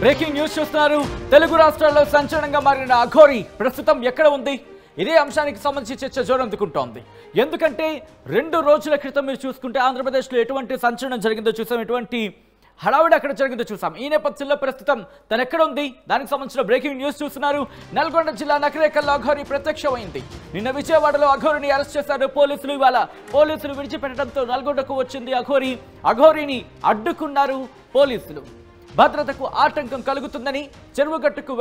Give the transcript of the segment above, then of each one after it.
Breaking news చూస్తున్నారు. తెలుగు రాష్ట్రాల్లో సంచలనంగా మారిన అఘోరి ప్రస్తుతం ఎక్కడ ఉంది? ఇదే అంశానికి సంబంధించి చర్చ జోరందుకుంటోంది. ఎందుకంటే 2 రోజుల క్రితం మీరు చూసుకుంటే ఆంధ్రప్రదేశ్లో ఎటువంటి సంచలనం జరిగిందో చూసాం, ఎటువంటి హడావిడి అక్కడ జరిగిందో చూసాం. ఈ నేపథ్యంలో ప్రస్తుతం తను ఎక్కడ ఉంది, దానికి సంబంధించిన బ్రేకింగ్ న్యూస్ చూస్తున్నారు. నల్గొండ జిల్లా నకరేకల్లో అఘోరి ప్రత్యక్షమైంది. నిన్న విజయవాడలో అఘోరిని అరెస్ట్ చేశారు పోలీసులు. ఇవాళ పోలీసులు విడిచిపెట్టడంతో నల్గొండకు వచ్చింది అఘోరి. అఘోరిని అడ్డుకున్నారు పోలీసులు. భద్రతకు ఆటంకం కలుగుతుందని చెరువుగట్టుకు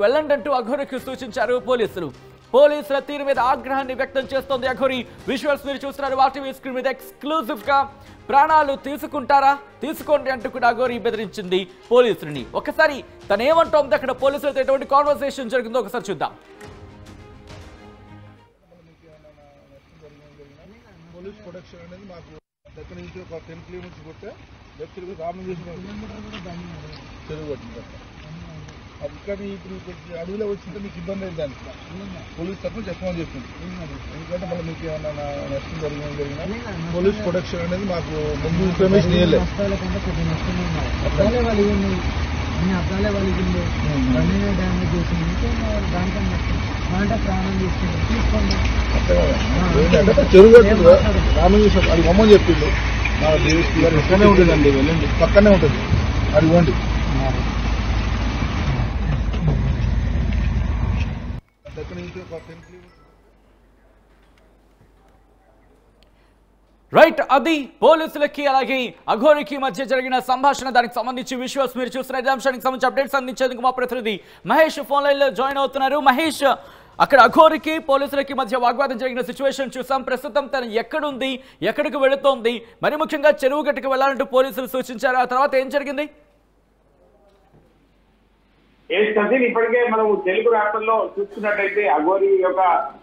వెళ్ళండంటూ అఘోరికి సూచించారు పోలీసులు. పోలీసుల తీరు మీద ఆగ్రహాన్ని వ్యక్తం చేస్తోంది అఘోరి. విజువల్స్ మీరు చూస్తున్నారు వాటివి స్క్రీన్ మీద. ఎక్స్క్లూజివ్ గా ప్రాణాలు తీసుకుంటారా, తీసుకోండి అంటూ కూడా అఘోరి బెదిరించింది పోలీసులని. ఒకసారి తను ఏమంటోంది, అక్కడ పోలీసులతో ఎటువంటి కాన్వర్సేషన్ జరిగిందో ఒకసారి చూద్దాం. పోలీస్ ప్రొటెక్షన్ అనేది మాకు దగ్గర నుంచి ఒక 10 కిలోమీటర్స్ కొట్టే లెఫ్ట్ రామన్ చేసిన చెరువు పట్టింది. అక్కడ ఇప్పుడు అడవిలో వచ్చింటే మీకు ఇబ్బంది అయింది. దానికి పోలీస్ తరఫున చెప్పమని చెప్పింది. ఎందుకంటే మళ్ళీ మీకు ఏమన్నా నష్టం జరిగినా పోలీస్ ప్రొటెక్షన్ అనేది మాకు ముందు ఇన్ఫర్మేషన్ ఇవ్వలేదు. చెరువు కట్టు రామన్ చేసిన అది బొమ్మని చెప్పిండు. పక్కనే ఉంటుందండి, వెళ్ళండి, పక్కనే ఉంటుంది, అది ఇవ్వండి. రైట్, అది పోలీసులకి అలాగే అఘోరికి మధ్య జరిగిన సంభాషణ. దానికి సంబంధించి విజువల్స్ మీరు చూస్తున్న ఇదే అంశానికి సంబంధించి అప్డేట్స్ అందించేందుకు మా ప్రతినిధి మహేష్ ఫోన్ లైన్ లో జాయిన్ అవుతున్నారు. మహేష్, అక్కడ అఘోరికి పోలీసులకి మధ్య వాగ్వాదం జరిగిన సిచ్యువేషన్ చూసాం. ప్రస్తుతం తను ఎక్కడుంది, ఎక్కడికి వెళుతోంది, మరి ముఖ్యంగా చెరువు గట్టుకు వెళ్లాలంటూ పోలీసులు సూచించారు. ఆ తర్వాత ఏం జరిగింది? ఇప్పటికే మనం తెలుగు రాష్ట్రంలో చూసుకున్నట్టయితే అఘోరి యొక్క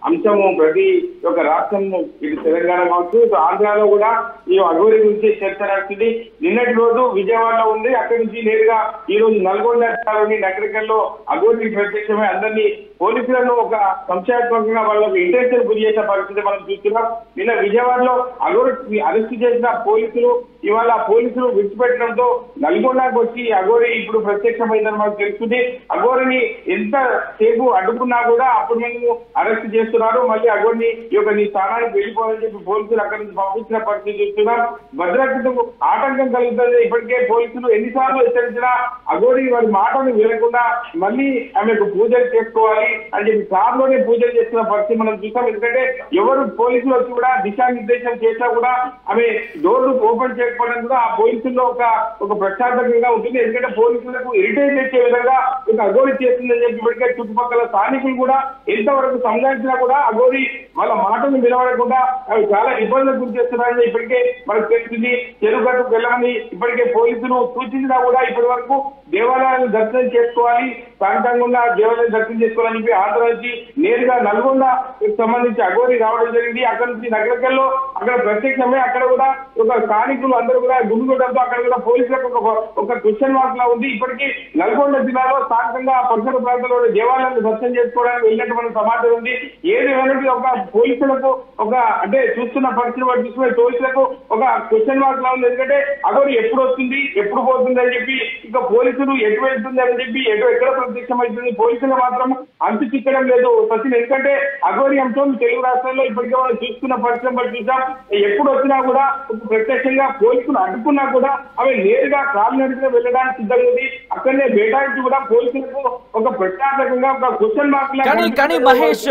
అంశము ప్రతి ఒక్క రాష్ట్రం, ఇటు తెలంగాణ కావచ్చు, ఇటు ఆంధ్రాలో కూడా ఈ అఘోరి గురించి చర్చ నడుస్తుంది. నిన్నటి రోజు విజయవాడలో ఉంది. అక్కడి నుంచి నేరుగా ఈ రోజు నల్గొండ జిల్లాలోని నగరికల్లో అఘోరి ప్రత్యక్షమై అందరినీ పోలీసులను ఒక సంశయాత్మకంగా వాళ్ళకి ఇంటెన్షన్ గురి చేసిన పరిస్థితి మనం చూస్తున్నాం. నిన్న విజయవాడలో అఘోరి అరెస్ట్ చేసిన పోలీసులు ఇవాళ పోలీసులు విడిచిపెట్టడంతో నల్గొండకు వచ్చి అఘోరి ఇప్పుడు ప్రత్యక్షమైందని మనకు తెలుస్తుంది. అఘోరిని ఎంత సేపు అడ్డుకున్నా కూడా అప్పుడు మేము అరెస్ట్ చేస్తున్నారు. మళ్ళీ అఘోరిని ఈ యొక్క నీ స్థానానికి వెళ్ళిపోవాలని చెప్పి పోలీసులు అక్కడి నుంచి పంపించిన పరిస్థితి చూస్తున్నాం. భద్రతకు ఆటంకం కలుగుతుంది. ఇప్పటికే పోలీసులు ఎన్నిసార్లు హెచ్చరించినా అఘోరి వారి మాటను వినకుండా మళ్ళీ ఆమెకు పూజలు చేసుకోవాలి అని చెప్పి కారులోనే పూజలు చేస్తున్న పరిస్థితి మనం చూసాం. ఎందుకంటే ఎవరు పోలీసులు వచ్చి కూడా దిశానిర్దేశం చేసినా కూడా ఆమె డోర్లు ఓపెన్ చేయకపోవడం కూడా ఆ పోలీసుల్లో ఒక ప్రశాంతంగా ఉంటుంది. ఎందుకంటే పోలీసులకు ఇరిటేట్ చేసే విధంగా ఒక అఘోరి చేస్తుందని చెప్పి ఇప్పటికే చుట్టుపక్కల స్థానికులు కూడా ఎంతవరకు సంఘటించినా కూడా అఘోరి వాళ్ళ మాటను వినబడకుండా అవి చాలా ఇబ్బందులకు గురి చేస్తున్నారని ఇప్పటికే మనకు తెలిసింది. చెరువు గట్టుకు వెళ్ళాలని ఇప్పటికే పోలీసులు సూచించినా కూడా ఇప్పటి వరకు దేవాలయాలను దర్శనం చేసుకోవాలి, స్థానికంగా ఉన్న దేవాలయాన్ని దర్శనం చేసుకోవాలని చెప్పి ఆంధ్ర నుంచి నేరుగా నల్గొండకు సంబంధించి అఘోరి రావడం జరిగింది. అక్కడ నుంచి నగరికల్లో అక్కడ ప్రత్యక్షమై అక్కడ కూడా ఒక స్థానికులు అందరూ కూడా గుండుకోవడంతో అక్కడ కూడా పోలీసులకు ఒక క్వశ్చన్ మార్క్ లా ఉంది. ఇప్పటికీ నల్గొండ జిల్లాలో స్థానికంగా పరిసర ప్రాంతాల్లో దేవాలయాన్ని దర్శనం చేసుకోవడానికి వెళ్ళినట్టు మనకు సమాచారం ఉంది. ఏదేమైనా ఒక పోలీసులకు అంటే చూస్తున్న పరిస్థితి బట్టి చూసుకునే పోలీసులకు ఒక క్వశ్చన్ మార్క్ లా ఉంది. ఎందుకంటే అఘోరి ఎప్పుడు వస్తుంది, ఎప్పుడు పోతుంది అని చెప్పి, ఇక పోలీసులు ఎటు వెళ్తుంది అని చెప్పి, ఎక్కడ ప్రత్యక్షమవుతుంది, పోలీసులు మాత్రం అంతు చిక్కడం లేదు సచిన్. ఎందుకంటే అఘోరి అంశం తెలుగు రాష్ట్రాల్లో ఇప్పటికే మనం చూసుకున్న పరిస్థితిని బట్టి చూసాం. ఎప్పుడు వచ్చినా కూడా ప్రత్యక్షంగా పోలీసులు అడ్డుకున్నా కూడా అవి నేరుగా కాలినడకగా వెళ్ళడానికి సిద్ధంగా ఉంది. అక్కడనే బేటాయించి కూడా పోలీసులకు ఒక ప్రత్యేకంగా ఒక క్వశ్చన్ మార్క్ కానీ మహేష్,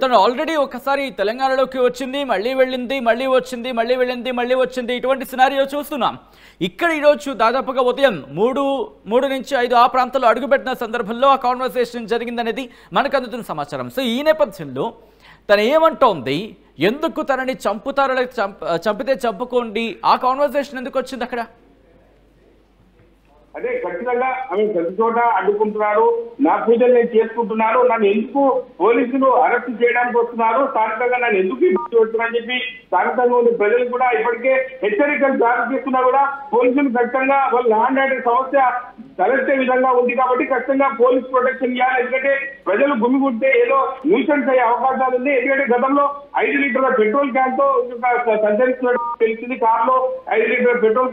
తను ఆల్రెడీ ఒకసారి తెలంగాణలోకి వచ్చింది, మళ్ళీ వెళ్ళింది, మళ్ళీ వచ్చింది, మళ్ళీ వెళ్ళింది, మళ్ళీ వచ్చింది, ఇటువంటి సినారియో చూస్తున్నాం. ఇక్కడ ఈరోజు దాదాపుగా ఉదయం 3 నుంచి 5 ఆ ప్రాంతంలో అడుగుపెట్టిన సందర్భంలో ఆ కాన్వర్సేషన్ జరిగిందనేది మనకు అందుతున్న సమాచారం. సో ఈ నేపథ్యంలో తను ఏమంటోంది, ఎందుకు తనని చంపుతారో, చంపితే చంపుకోండి, ఆ కాన్వర్సేషన్ ఎందుకు వచ్చింది అక్కడ? అదే ఖచ్చితంగా ఆమె ప్రతి చోట అడ్డుకుంటున్నారు, నా పూజలు నేను చేసుకుంటున్నారు, నన్ను ఎందుకు పోలీసులు అరెస్ట్ చేయడానికి వస్తున్నారు, స్థానికంగా నన్ను ఎందుకు ఇబ్బంది పెడుతున్నారని చెప్పి స్థానికంగా ఉన్న ప్రజలు కూడా ఇప్పటికే హెచ్చరికలు జారీ చేస్తున్నా కూడా పోలీసులు ఖచ్చితంగా వాళ్ళ ల్యాండ్ ఆర్డర్ సమస్య తలెత్తే విధంగా ఉంది కాబట్టి ఖచ్చితంగా పోలీస్ ప్రొటెక్షన్ ఇవ్వాలి. ఎందుకంటే ప్రజలు గుమిగుంటే ఏదో న్యూసెన్స్ అయ్యే అవకాశాలు ఉంది. ఎందుకంటే గతంలో 5 లీటర్ల పెట్రోల్ క్యాన్ తో సంచరిస్తున్నట్టు తెలిసింది. కారులో 5 లీటర్ల పెట్రోల్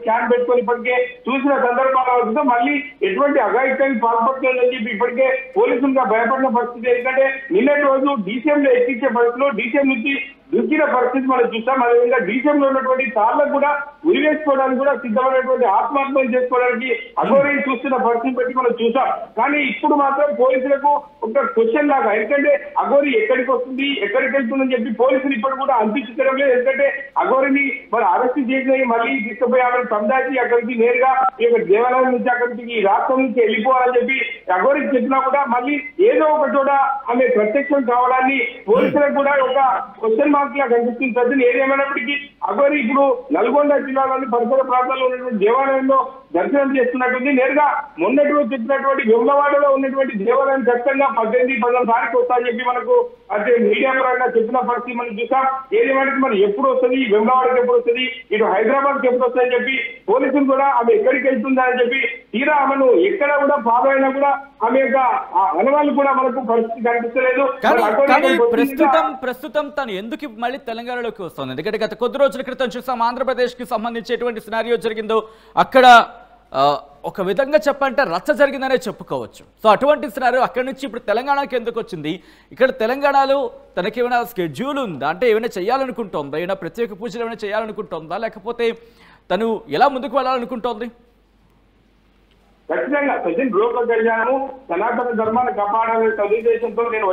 క్యాన్ పెట్టుకొని ఇప్పటికే చూసిన సందర్భాలు అవుతుందో మళ్ళీ ఎటువంటి అఘాయిత్యానికి పాల్పడుతుందని చెప్పి ఇప్పటికే పోలీసులుగా భయపడిన పరిస్థితి. ఎందుకంటే నిన్నటి రోజు డీసీఎం లో ఎక్కించే పరిస్థితిలో డీసీఎం నుంచి దుఃఖిన పరిస్థితి మనం చూసాం. అదేవిధంగా డీసీఎం లో ఉన్నటువంటి కార్లకు కూడా ఉరివేసుకోవడానికి కూడా సిద్ధమైనటువంటి ఆత్మహత్యలు చేసుకోవడానికి అఘోరీ చూస్తున్న పరిస్థితి బట్టి మనం చూసాం. కానీ ఇప్పుడు మాత్రం పోలీసులకు ఒక క్వశ్చన్ లాగా, ఎందుకంటే అఘోరీ ఎక్కడికి వస్తుంది ఎక్కడికి వెళ్తుందని చెప్పి పోలీసులు ఇప్పుడు కూడా అందించడం లేదు. ఎందుకంటే అఘోరీని మరి అరెస్ట్ చేసి మళ్ళీ తీసుకుపోయి ఆమెను సందాచి అక్కడికి నేరుగా ఈ యొక్క దేవాలయం నుంచి అక్కడికి ఈ రాష్ట్రం నుంచి వెళ్ళిపోవాలని చెప్పి అఘోరీకి చెప్పినా కూడా మళ్ళీ ఏదో ఒక చోట ఆమె ప్రత్యక్షం కావడాన్ని పోలీసులకు కూడా ఒక క్వశ్చన్ మార్క్ లా కనిపిస్తుంది. ప్రజలు ఏదేమైనప్పటికీ అఘోరీ ఇప్పుడు నల్గొండ జిల్లాలోని పరిసర ప్రాంతాల్లో ఉన్నటువంటి దేవాలయంలో దర్శనం చేస్తున్నట్టుంది. నేరుగా మొన్నటి రోజు చెప్పినటువంటి వెమ్లవాడలో ఉన్నటువంటి దేవాలయం ఖచ్చితంగా 18-19 తారీఖు వస్తాయని చెప్పి మనకు అంటే మీడియా పరంగా చెప్పిన పరిస్థితి మనం చూసాం. ఏదేమంటే మరి ఎప్పుడు వస్తుంది, వెమ్లవాడకి ఎప్పుడు వస్తుంది, ఇటు హైదరాబాద్కి ఎప్పుడు వస్తాయని చెప్పి పోలీసులు కూడా ఆమె ఎక్కడికి వెళ్తుందని చెప్పి తీరా ఆమెను ఎక్కడ కూడా ఫాలో అయినా కూడా ఆమె యొక్క అనుమానాలు కూడా మనకు పరిస్థితి కనిపించలేదు. ప్రస్తుతం తను ఎందుకు మళ్ళీ తెలంగాణలోకి వస్తుంది? ఎందుకంటే గత కొద్ది రోజుల క్రితం చూసాం ఆంధ్రప్రదేశ్ కి సంబంధించి ఎటువంటి సినారియో జరిగిందో అక్కడ ఒక విధంగా చెప్పంటే రచ్చ జరిగిందనే చెప్పుకోవచ్చు. సో అటువంటి సినారియో అక్కడి నుంచి ఇప్పుడు తెలంగాణకి ఎందుకు వచ్చింది? ఇక్కడ తెలంగాణలో తనకి ఏమైనా స్కెడ్యూల్ ఉందా? అంటే ఏమైనా చేయాలనుకుంటోందా? ఏమైనా ప్రత్యేక పూజలు ఏమైనా చేయాలనుకుంటోందా? లేకపోతే తను ఎలా ముందుకు వెళ్ళాలనుకుంటోంది? ఖచ్చితంగా ప్రజెంట్ లోక కళ్యాణము సనాతన ధర్మాన్ని కాపాడాలనే సదుద్దేశంతో నేను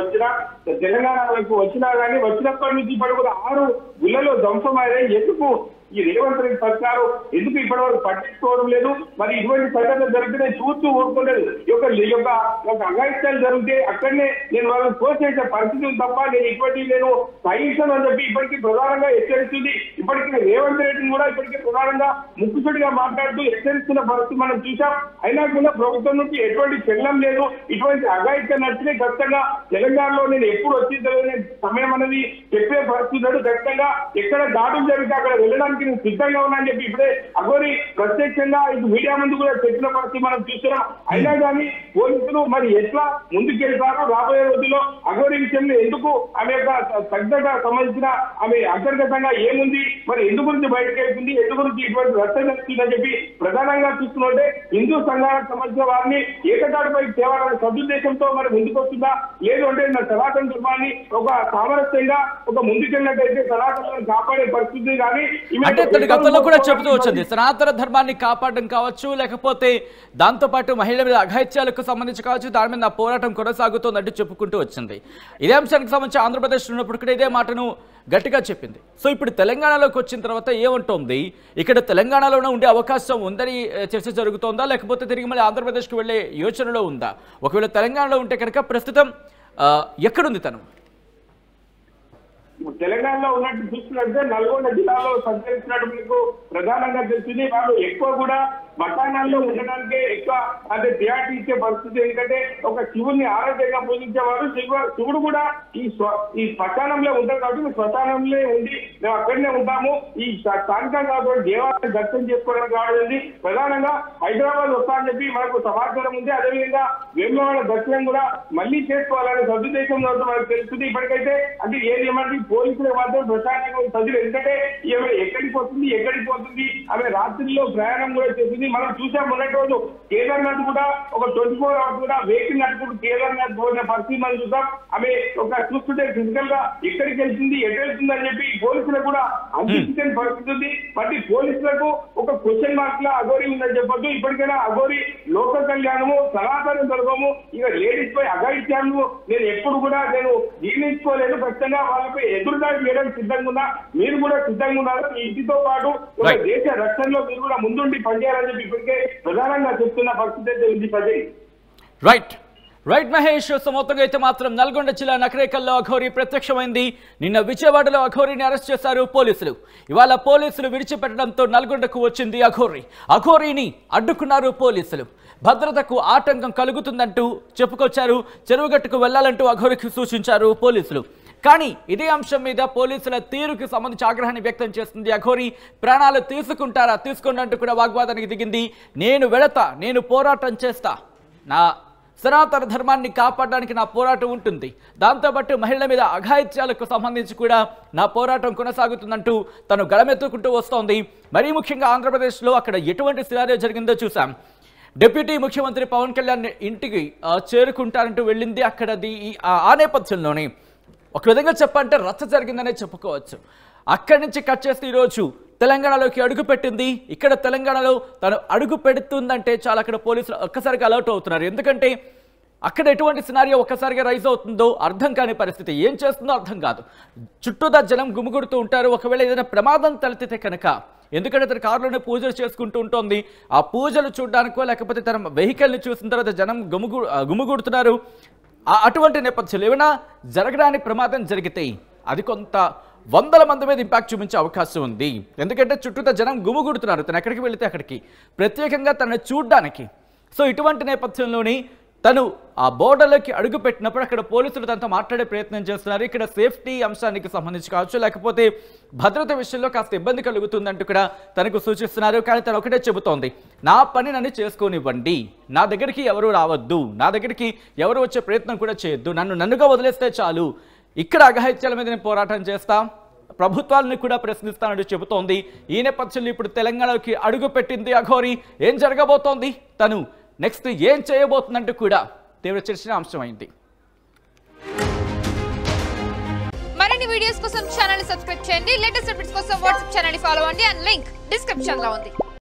తెలంగాణ వైపు వచ్చినా కానీ వచ్చినప్పటి నుంచి ఇప్పటి కూడా 6 గుళ్ళలో ధ్వంసమయ్యాయి. ఎందుకు ఈ రేవంత్ రెడ్డి సర్కారు ఎందుకు ఇప్పటి వరకు పట్టించుకోవడం లేదు? మరి ఇటువంటి సంఘటనలు జరిగితే చూస్తూ ఊరుకోలేదు. ఒక అఘాయిత్యాలు జరిగితే అక్కడనే నేను వాళ్ళని తోసేసే పరిస్థితి తప్ప నేను నేను సహించను అని చెప్పి ఇప్పటికీ ప్రధానంగా హెచ్చరిస్తుంది. ఇప్పటికీ రేవంత్ రెడ్డిని కూడా ఇప్పటికీ ప్రధానంగా ముక్కుసూటిగా మాట్లాడుతూ హెచ్చరిస్తున్న పరిస్థితి మనం చూసాం. అయినా కూడా ప్రభుత్వం నుంచి ఎటువంటి చెల్లం లేదు. ఇటువంటి అఘాయిత్యం నచ్చితే ఖచ్చితంగా తెలంగాణలో నేను ఎప్పుడు వచ్చిందనే సమయం అనేది చెప్పే పరిస్థితి లేదు. ఖచ్చితంగా ఎక్కడ దాడులు జరిగితే అక్కడ వెళ్ళడానికి నేను సిద్ధంగా ఉన్నా అని చెప్పి ఇప్పుడే అఘోరీ ప్రత్యక్షంగా ఇటు మీడియా ముందు కూడా చెప్పిన పరిస్థితి మనం చూస్తున్నాం. అయినా కానీ పోలీసులు మరి ఎట్లా ముందుకెళ్తారో రాబోయే రోజుల్లో అఘోరీ విషయంలో ఎందుకు ఆమె యొక్క తగ్గగా సంబంధించిన ఆమె అంతర్గతంగా ఏముంది, మరి ఎందు గురించి బయటకు వెళ్తుంది, ఎందు గురించి ఇటువంటి రక్షణ వస్తుందని చెప్పి ప్రధానంగా చూస్తున్నట్టే హిందూ సంఘాలకు సంబంధించిన వారిని ఏకతాటిపై తేవాలనే సదుద్దేశంతో మరి ముందుకు వస్తుందా? లేదు అంటే నా సనాతన ధర్మాన్ని ఒక సామరస్యంగా ఒక ముందుకెళ్ళినట్టయితే సనాతనాన్ని కాపాడే పరిస్థితి కానీ అంటే తన గతంలో కూడా చెబుతూ వచ్చింది సనాతన ధర్మాన్ని కాపాడడం కావచ్చు, లేకపోతే దాంతోపాటు మహిళల మీద అఘాయిత్యాలకు సంబంధించి కావచ్చు, దాని మీద పోరాటం కొనసాగుతోందంటూ చెప్పుకుంటూ వచ్చింది. ఇదే అంశానికి సంబంధించి ఆంధ్రప్రదేశ్ ఉన్నప్పుడు కూడా ఇదే మాటను గట్టిగా చెప్పింది. సో ఇప్పుడు తెలంగాణలోకి వచ్చిన తర్వాత ఏమంటోంది? ఇక్కడ తెలంగాణలోనే ఉండే అవకాశం ఉందని చర్చ జరుగుతోందా, లేకపోతే తిరిగి మళ్ళీ ఆంధ్రప్రదేశ్కి వెళ్లే యోచనలో ఉందా? ఒకవేళ తెలంగాణలో ఉంటే కనుక ప్రస్తుతం ఎక్కడుంది తను? తెలంగాణలో ఉన్నట్టు చూస్తున్నట్టే నల్గొండ జిల్లాలో సంచరిస్తున్నట్టు మీకు ప్రధానంగా తెలిసింది. వాళ్ళు ఎక్కువ కూడా మఠానాల్లో ఉండడానికే ఎక్కువ అంటే థియాటీ ఇచ్చే పరిస్థితి. ఎందుకంటే ఒక శివుని ఆరోగ్యంగా పూజించేవారు శివుడు కూడా ఈ శ్మశానంలో ఉంటారు కాబట్టి శ్మశానంలో ఉండి మేము అక్కడనే ఉంటాము. ఈ స్థానికంగా కాబట్టి దేవాలయం దర్శనం చేసుకోవడానికి కావాలండి. ప్రధానంగా హైదరాబాద్ వస్తా అని చెప్పి మనకు సమాచారం ఉంది. అదేవిధంగా వేములవాడ దర్శనం కూడా మళ్ళీ చేసుకోవాలనే సదుద్దేశంలో మనకు తెలుస్తుంది. ఇప్పటికైతే అంటే ఏమంటే పోలీసులు మాత్రం ప్రశాంతంగా సజ్జులు. ఎందుకంటే ఈమె ఎక్కడికి పోతుంది ఆమె రాత్రిలో ప్రయాణం కూడా చేసింది. మనం చూసాం మొన్నటి రోజు కేదార్నాథ్ కూడా ఒక 24 hours కూడా వెహికల్ నడుపుకుంటూ కేదార్నాథ్ పోయిన పరిస్థితి మనం చూసాం. ఆమె ఒక చూస్తుంటే ఫిజికల్ గా ఎక్కడికి వెళ్తుంది ఎటు వెళ్తుంది అని చెప్పి పోలీసులకు కూడా అందించిన పరిస్థితి ఉంది. బట్ పోలీసులకు ఒక క్వశ్చన్ మార్క్ లా అఘోరీ ఉందని చెప్పొద్దు. ఇప్పటికైనా అఘోరీ లోక కళ్యాణము సనాతన ధర్మము ఇక లేడీస్ పై అఘాయిత్యాలను నేను ఎప్పుడు కూడా నేను జీర్ణించుకోలేదు. ఖచ్చితంగా వాళ్ళపై ఎదురుదాడి చేయడానికి సిద్ధంగా ఉన్నా. మీరు కూడా సిద్ధంగా ఉన్నారు. ఇంటితో పాటు ఒక దేశ రక్షణలో మీరు కూడా ముందుండి పనిచేయాలని చెప్పి ఇప్పటికే ప్రధానంగా చెప్తున్న పరిస్థితి అయితే ఉంది. రైట్ మహేష్. సో మొత్తంగా అయితే మాత్రం నల్గొండ జిల్లా నకరేకల్లో అఘోరీ ప్రత్యక్షమైంది. నిన్న విజయవాడలో అఘోరీని అరెస్ట్ చేశారు పోలీసులు. ఇవాళ పోలీసులు విడిచిపెట్టడంతో నల్గొండకు వచ్చింది అఘోరీని అడ్డుకున్నారు పోలీసులు. భద్రతకు ఆటంకం కలుగుతుందంటూ చెప్పుకొచ్చారు. చెరువుగట్టుకు వెళ్లాలంటూ అఘోరీకి సూచించారు పోలీసులు. కానీ ఇదే అంశం మీద పోలీసుల తీరుకి సంబంధించి ఆగ్రహాన్ని వ్యక్తం చేస్తుంది అఘోరి. ప్రాణాలు తీసుకుంటారా, తీసుకోండి అంటూ కూడా వాగ్వాదానికి దిగింది. నేను వెళతా, నేను పోరాటం చేస్తా, నా సనాతన ధర్మాన్ని కాపాడడానికి నా పోరాటం ఉంటుంది, దాంతోపాటు మహిళల మీద అఘాయిత్యాలకు సంబంధించి కూడా నా పోరాటం కొనసాగుతుందంటూ తను గళమెత్తుకుంటూ వస్తోంది. మరీ ముఖ్యంగా ఆంధ్రప్రదేశ్లో అక్కడ ఎటువంటి సినారియో జరిగిందో చూసాం. డిప్యూటీ ముఖ్యమంత్రి పవన్ కళ్యాణ్ ఇంటికి చేరుకుంటారంటూ వెళ్ళింది. అక్కడది ఆ నేపథ్యంలోనే ఒక విధంగా చెప్పంటే రచ్చ జరిగిందనే చెప్పుకోవచ్చు. అక్కడి నుంచి కట్ చేస్తే ఈరోజు తెలంగాణలోకి అడుగు పెట్టింది. ఇక్కడ తెలంగాణలో తను అడుగు పెడుతుందంటే చాలా అక్కడ పోలీసులు ఒక్కసారిగా అలర్ట్ అవుతున్నారు. ఎందుకంటే అక్కడ ఎటువంటి సినారియో ఒక్కసారిగా రైజ్ అవుతుందో అర్థం కాని పరిస్థితి, ఏం చేస్తుందో అర్థం కాదు. చుట్టూదా జనం గుమిగుడుతూ ఉంటారు. ఒకవేళ ఏదైనా ప్రమాదం తలెత్తితే కనుక, ఎందుకంటే తన కారులోనే పూజలు చేసుకుంటూ ఉంటుంది, ఆ పూజలు చూడడానికో లేకపోతే తన వెహికల్ని చూసిన తర్వాత జనం గుమిగుడుతున్నారు. అటువంటి నేపథ్యంలో ఏమైనా జరగడానికి ప్రమాదం జరిగితే అది కొంత వందల మంది మీద ఇంపాక్ట్ చూపించే అవకాశం ఉంది. ఎందుకంటే చుట్టూతా జనం గుమిగుడుతున్నారు తను ఎక్కడికి వెళితే అక్కడికి, ప్రత్యేకంగా తనని చూడ్డానికి. సో ఇటువంటి నేపథ్యంలోని తను ఆ బోర్డర్లోకి అడుగు పెట్టినప్పుడు అక్కడ పోలీసులు తనతో మాట్లాడే ప్రయత్నం చేస్తున్నారు. ఇక్కడ సేఫ్టీ అంశానికి సంబంధించి కావచ్చు, లేకపోతే భద్రత విషయంలో కాస్త ఇబ్బంది కలుగుతుందంటూ కూడా తనకు సూచిస్తున్నారు. కానీ తను ఒకటే చెబుతోంది, నా పని నన్ను చేసుకోనివ్వండి, నా దగ్గరికి ఎవరు రావద్దు, నా దగ్గరికి ఎవరు వచ్చే ప్రయత్నం కూడా చేయొద్దు, నన్నుగా వదిలేస్తే చాలు, ఇక్కడ అఘాయిత్యాల మీద నేను పోరాటం చేస్తాం, ప్రభుత్వాలను కూడా ప్రశ్నిస్తానంటూ చెబుతోంది. ఈ నేపథ్యంలో ఇప్పుడు తెలంగాణకి అడుగు పెట్టింది అఘోరి. ఏం జరగబోతోంది, తను నెక్స్ట్ ఏం చేయబోతుందంటూ కూడా తీవ్ర చర్చనీయాంశమైంది. మరిన్ని వీడియోస్ కోసం ఛానల్ ని సబ్స్క్రైబ్ చేయండి. లేటెస్ట్ అప్డేట్స్ కోసం వాట్సాప్ ఛానల్ ని ఫాలో అవ్వండి. అండ్ లింక్ డిస్క్రిప్షన్ లో ఉంది.